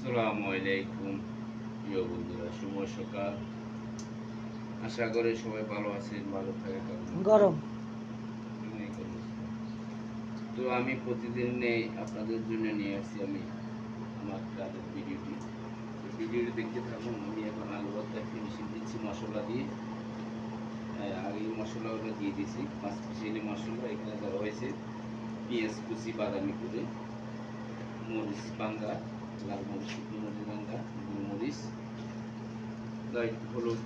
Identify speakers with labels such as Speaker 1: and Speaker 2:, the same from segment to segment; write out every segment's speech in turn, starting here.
Speaker 1: আসসালামু আলাইকুম প্রিয় বন্ধুরা, শুভ সকাল। আশা করি সবাই ভালো আছেন, ভালো থাকা
Speaker 2: গরম।
Speaker 1: তো আমি প্রতিদিন আপনাদের জন্য নিয়ে আসছি আমি আমার কাজের ভিডিওটি দেখতে থাকুন। আমি এখন আলু ভর্তা ফিনিশিং দিচ্ছি মশলা দিয়ে। আগে মশলাগুলো দিয়ে দিয়েছি, 5 স্পেশালি মশলা এখানে দেওয়া হয়েছে। পেঁয়াজ কুচি বাদামি করে, মরিচ বাঙ্গা, লাল মরিচ, শুকনো মরিচ বাঙ্গা, গোলমরিচ, হলুদ,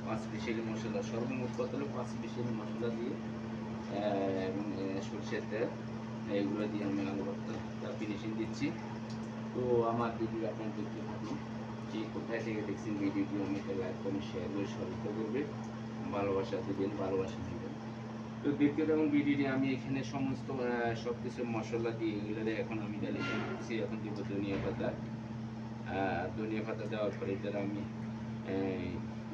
Speaker 1: 5 স্পেশালি মশলা, সর্বমোট কত হলো 5 স্পেশালি মশলা দিয়ে এবং সরষের তেল, এগুলো দিয়ে আমি আলু ভর্তা ফিনিশিং দিচ্ছি। তো আমার ভিডিও আপনার দেখতে থাকুন। যে কোথায় থেকে দেখছেন ভিডিওটি আমাকে লাইক কমেন্ট শেয়ার করে সহযোগিতা করবে, ভালোবাসা দেবেন, ভালোবাসা দেবেন। তো দেখতে থাকুন ভিডিওটি। আমি এখানে সমস্ত সব কিছু মশলা দিয়ে এগুলো এখন আমি ডালি দিচ্ছি। এখন দিব ধনিয়া পাতা। ধনিয়া পাতা দেওয়ার পরে এটার আমি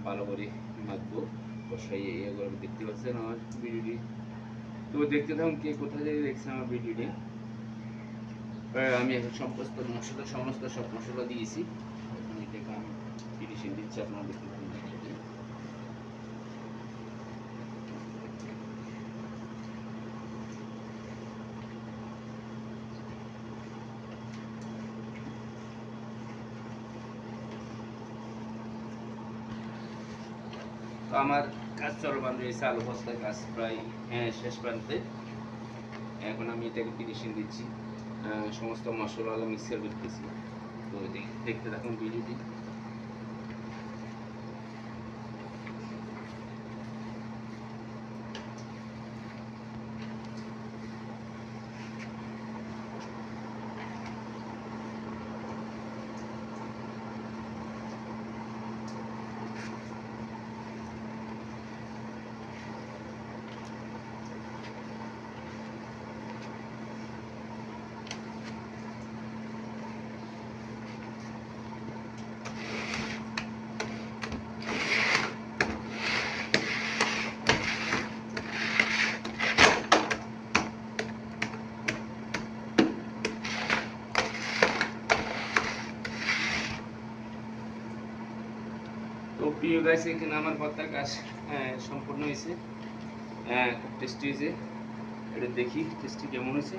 Speaker 1: ভালো করে মাখবো, কষাই এগুলো দেখতে পাচ্ছেন আমার ভিডিওটি। তো দেখতে থাকুন কে কোথায় থেকে দেখছেন আমার ভিডিওটি। আমি এখন সমস্ত সব মশলা দিয়েছি। এখন এটাকে আমি ফিনিশিং দিচ্ছি, আপনারা দেখতে থাকুন। তো আমার কাজ চলমান রয়েছে, আলু ভর্তার কাজ প্রায় শেষ প্রান্তে। এখন আমি এটাকে ফিনিশিং দিচ্ছি, সমস্ত মশলা মিক্সার করতেছি। তো দেখতে থাকুন ভিডিওটি। তো প্রিয় গাইস, এখানে আমার ভর্তার কাজ সম্পূর্ণ হয়েছে, খুব টেস্টি হয়েছে। এটা দেখি টেস্টি কেমন হয়েছে।